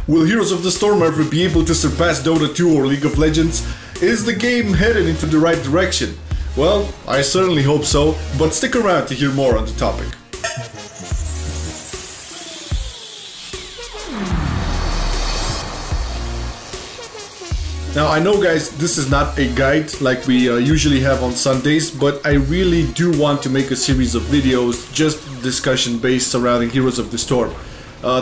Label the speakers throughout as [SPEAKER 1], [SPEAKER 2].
[SPEAKER 1] Will Heroes of the Storm ever be able to surpass Dota 2 or League of Legends? Is the game headed into the right direction? Well, I certainly hope so, but stick around to hear more on the topic. Now I know guys, this is not a guide like we usually have on Sundays, but I really do want to make a series of videos just discussion based surrounding Heroes of the Storm.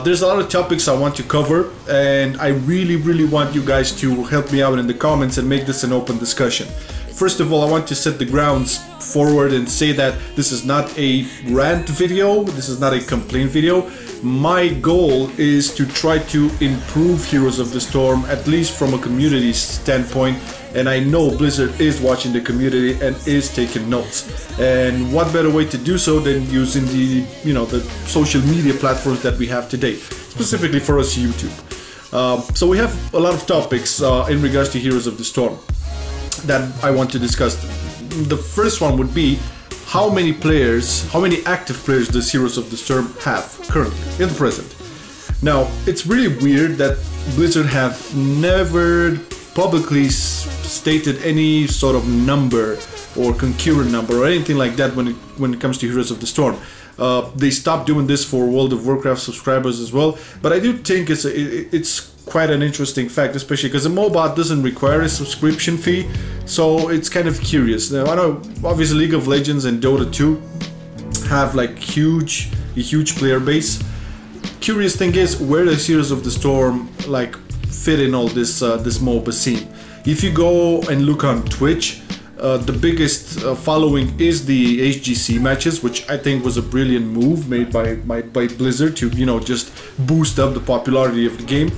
[SPEAKER 1] There's a lot of topics I want to cover, and I really want you guys to help me out in the comments and make this an open discussion. First of all, I want to set the grounds forward and say that this is not a rant video, this is not a complaint video. My goal is to try to improve Heroes of the Storm, at least from a community standpoint, and I know Blizzard is watching the community and is taking notes. And what better way to do so than using the social media platforms that we have today, specifically for us YouTube. So we have a lot of topics in regards to Heroes of the Storm that I want to discuss. The first one would be how many active players does Heroes of the Storm have currently, in the present. Now, it's really weird that Blizzard have never publicly stated any sort of number or concurrent number or anything like that when it comes to Heroes of the Storm. They stopped doing this for World of Warcraft subscribers as well, but I do think it's quite an interesting fact, especially because a MOBA doesn't require a subscription fee, so it's kind of curious. Now I know obviously League of Legends and Dota 2 have like a huge player base. Curious thing is, where does Heroes of the Storm like fit in all this this MOBA scene? If you go and look on Twitch, the biggest following is the HGC matches, which I think was a brilliant move made by Blizzard to just boost up the popularity of the game.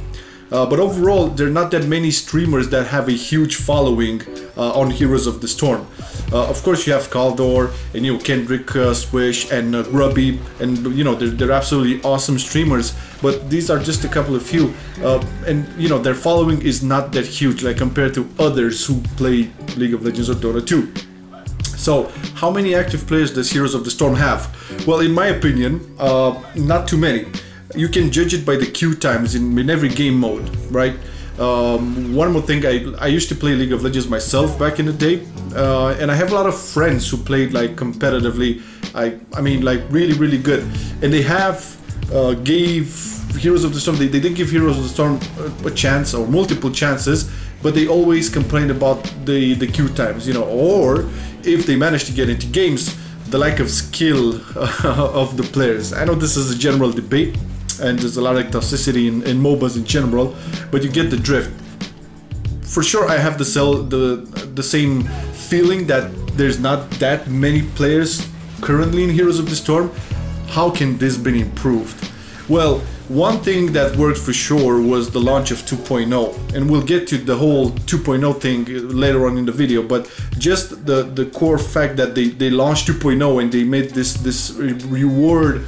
[SPEAKER 1] But overall, there are not that many streamers that have a huge following on Heroes of the Storm. Of course, you have Kaldor and Kendrick Swish and Grubby, and they're absolutely awesome streamers. But these are just a couple of few, and their following is not that huge, like compared to others who play League of Legends or Dota 2. So, how many active players does Heroes of the Storm have? Well, in my opinion, not too many. You can judge it by the queue times in every game mode, right? One more thing, I used to play League of Legends myself back in the day, and I have a lot of friends who played like competitively, I mean like really good, and they have gave Heroes of the Storm, they didn't give Heroes of the Storm a chance or multiple chances, but they always complained about the queue times, or if they managed to get into games, the lack of skill of the players. I know this is a general debate, and there's a lot of toxicity in MOBAs in general, but you get the drift. For sure, I have the same feeling that there's not that many players currently in Heroes of the Storm. How can this be improved? Well, one thing that worked for sure was the launch of 2.0, and we'll get to the whole 2.0 thing later on in the video, but just the core fact that they launched 2.0 and they made this reward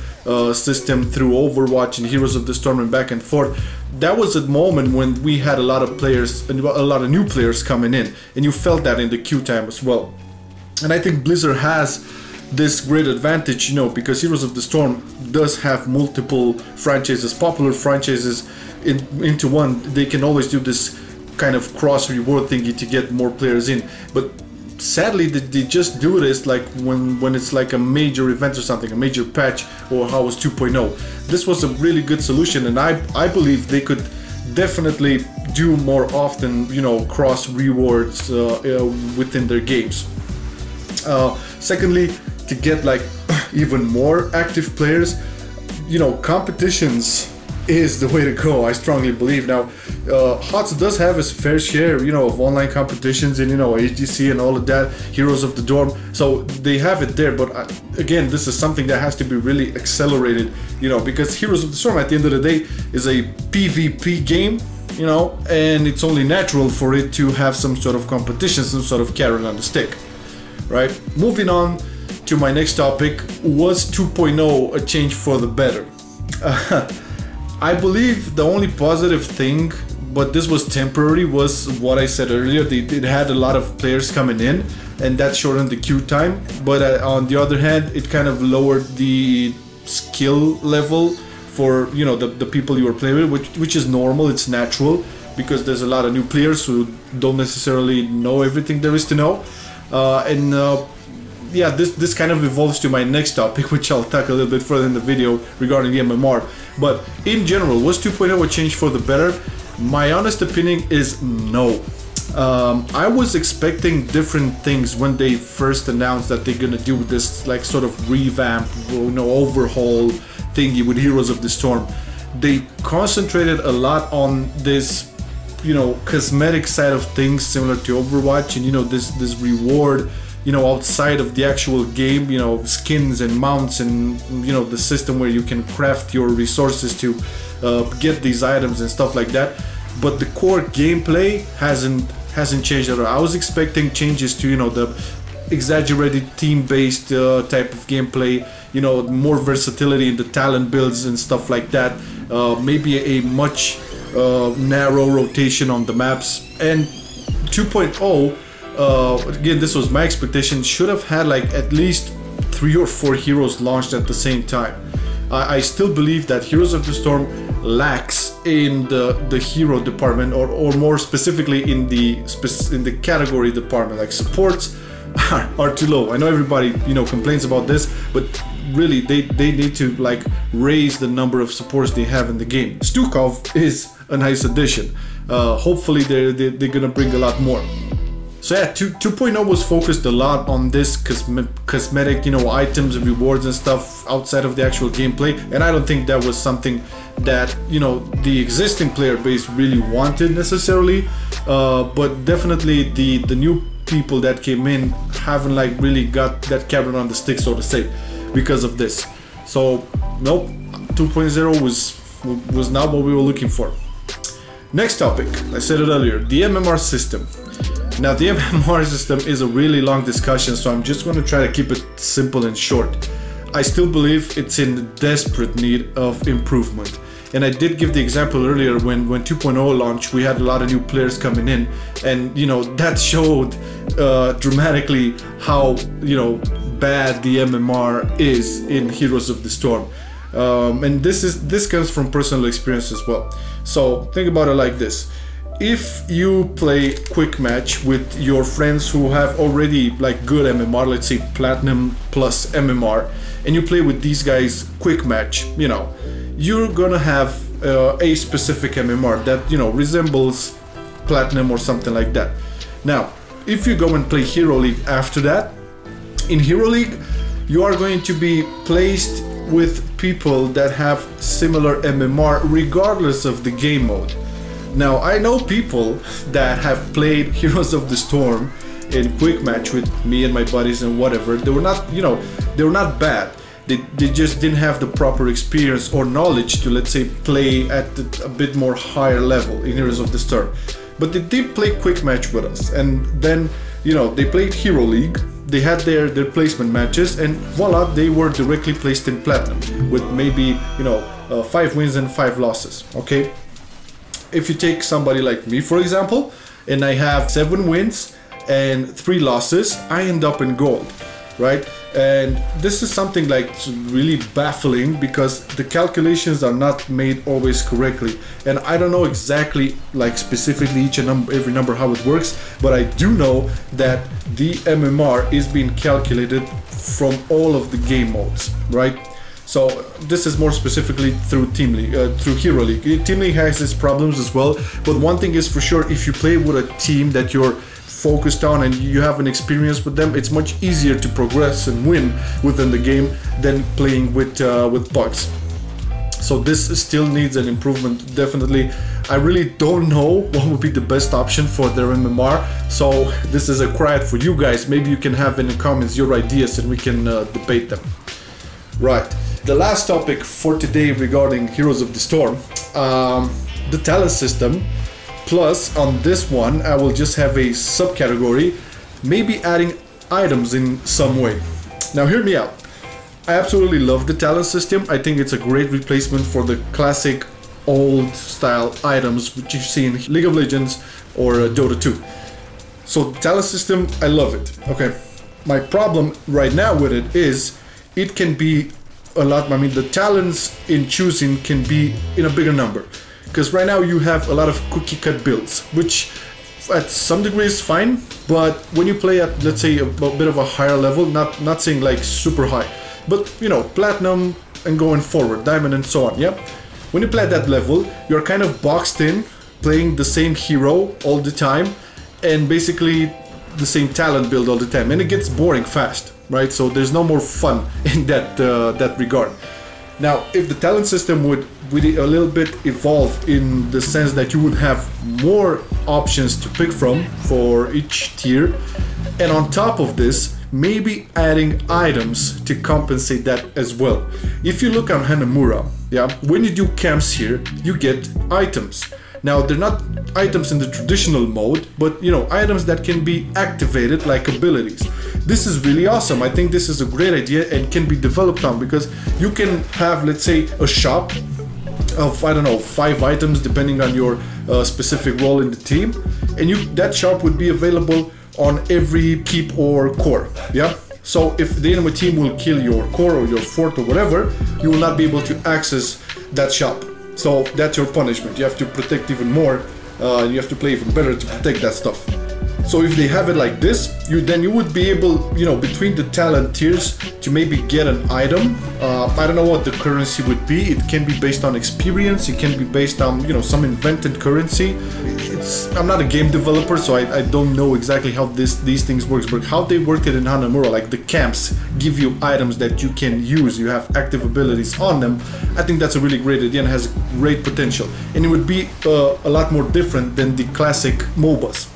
[SPEAKER 1] system through Overwatch and Heroes of the Storm and back and forth. That was a moment when we had a lot of players and a lot of new players coming in, and you felt that in the queue time as well. And I think Blizzard has this great advantage, because Heroes of the Storm does have multiple franchises, popular franchises into one. They can always do this kind of cross reward thingy to get more players in, but sadly they just do this like when it's like a major event or something, a major patch, or how was 2.0. This was a really good solution, and I believe they could definitely do more often, cross rewards within their games. Secondly, to get like even more active players, competitions is the way to go, I strongly believe. Now, HotS does have its fair share, of online competitions and, HGC and all of that, Heroes of the Storm, so they have it there, but again, this is something that has to be really accelerated, because Heroes of the Storm at the end of the day is a PvP game, and it's only natural for it to have some sort of competition, some sort of carrot on the stick, right? Moving on to my next topic, was 2.0 a change for the better? I believe the only positive thing, but this was temporary, was what I said earlier. It had a lot of players coming in, and that shortened the queue time, but on the other hand, it kind of lowered the skill level for, you know, the people you are playing with, which is normal, it's natural, because there's a lot of new players who don't necessarily know everything there is to know. Yeah, this kind of evolves to my next topic, which I'll talk a little bit further in the video regarding the MMR. But in general, was 2.0 a change for the better? My honest opinion is no. I was expecting different things when they first announced that they're gonna do this like sort of revamp, you know, overhaul thingy with Heroes of the Storm. They concentrated a lot on this, you know, cosmetic side of things, similar to Overwatch, and you know, this reward, you know, outside of the actual game, you know, skins and mounts, and you know, the system where you can craft your resources to get these items and stuff like that. But the core gameplay hasn't changed at all. I was expecting changes to, you know, the exaggerated team-based type of gameplay, you know, more versatility in the talent builds and stuff like that. Maybe a much narrow rotation on the maps. And 2.0, again, this was my expectation, should have had like at least 3 or 4 heroes launched at the same time. I still believe that Heroes of the Storm lacks in the hero department, or more specifically in the category department. Like supports are too low. I know everybody, you know, complains about this, but really they need to like raise the number of supports they have in the game. Stukov is a nice addition. Hopefully they're gonna bring a lot more. So yeah, 2.0 was focused a lot on this cosmetic, you know, items and rewards and stuff outside of the actual gameplay, and I don't think that was something that, you know, the existing player base really wanted necessarily, but definitely the new people that came in haven't like really got that carrot on the stick, so to say, because of this. So nope, 2.0 was not what we were looking for. Next topic, I said it earlier, the MMR system. Now the MMR system is a really long discussion, so I'm just going to try to keep it simple and short. I still believe it's in desperate need of improvement. And I did give the example earlier when 2.0 launched, we had a lot of new players coming in, and you know, that showed dramatically how, you know, bad the MMR is in Heroes of the Storm. And this comes from personal experience as well. So think about it like this. If you play quick match with your friends who have already like good MMR, let's say Platinum plus MMR, and you play with these guys quick match, you know, you're gonna have a specific MMR that, you know, resembles Platinum or something like that. Now, if you go and play Hero League after that, in Hero League, you are going to be placed with people that have similar MMR regardless of the game mode. Now, I know people that have played Heroes of the Storm in quick match with me and my buddies and whatever. They were not, you know, they were not bad. They just didn't have the proper experience or knowledge to, let's say, play at a bit more higher level in Heroes of the Storm. But they did play quick match with us, and then, you know, they played Hero League. They had their placement matches, and voila, they were directly placed in Platinum with maybe, you know, 5 wins and 5 losses. Okay. If you take somebody like me, for example, and I have 7 wins and 3 losses, I end up in gold, right? And this is something like really baffling, because the calculations are not made always correctly. And I don't know exactly, like specifically each and every number how it works, but I do know that the MMR is being calculated from all of the game modes, right? So this is more specifically through Team League, through Hero League. Team League has its problems as well, but one thing is for sure, if you play with a team that you're focused on and you have an experience with them, it's much easier to progress and win within the game than playing with bots. So this still needs an improvement, definitely. I really don't know what would be the best option for their MMR, so this is a cry out for you guys. Maybe you can have in the comments your ideas and we can debate them. Right. The last topic for today regarding Heroes of the Storm, the talent system. Plus, on this one, I will just have a subcategory, maybe adding items in some way. Now, hear me out. I absolutely love the talent system. I think it's a great replacement for the classic old style items which you see in League of Legends or Dota 2. So, the talent system, I love it. Okay. My problem right now with it is it can be a lot. I mean, the talents in choosing can be in a bigger number, because right now you have a lot of cookie cut builds, which at some degree is fine, but when you play at, let's say, a bit of a higher level, not saying like super high, but you know, platinum and going forward, diamond and so on, yeah? When you play at that level, you're kind of boxed in, playing the same hero all the time, and basically the same talent build all the time, and it gets boring fast, right? So there's no more fun in that regard. Now, if the talent system would a little bit evolve in the sense that you would have more options to pick from for each tier, and on top of this, maybe adding items to compensate that as well. If you look on Anub'arak, yeah, when you do camps here, you get items. Now, they're not items in the traditional mode, but you know, items that can be activated like abilities. This is really awesome. I think this is a great idea and can be developed on, because you can have, let's say, a shop of, I don't know, 5 items depending on your specific role in the team, and that shop would be available on every keep or core, yeah? So if the enemy team will kill your core or your fort or whatever, you will not be able to access that shop. So that's your punishment. You have to protect even more, you have to play even better to protect that stuff. So if they have it like this, then you would be able, you know, between the talent tiers to maybe get an item. I don't know what the currency would be. It can be based on experience. It can be based on, you know, some invented currency. I'm not a game developer, so I don't know exactly how these things works, but how they work it in Anub'arak, like the camps give you items that you can use. You have active abilities on them. I think that's a really great idea and has great potential. And it would be a lot more different than the classic MOBAs.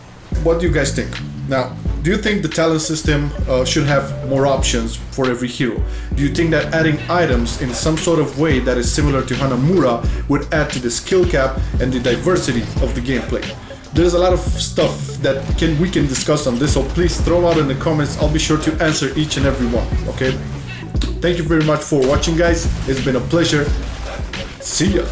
[SPEAKER 1] What do you guys think? Now, do you think the talent system should have more options for every hero? Do you think that adding items in some sort of way that is similar to Anub'arak would add to the skill cap and the diversity of the gameplay? There's a lot of stuff that we can discuss on this, so please throw out in the comments. I'll be sure to answer each and every one, okay? Thank you very much for watching, guys. It's been a pleasure. See ya.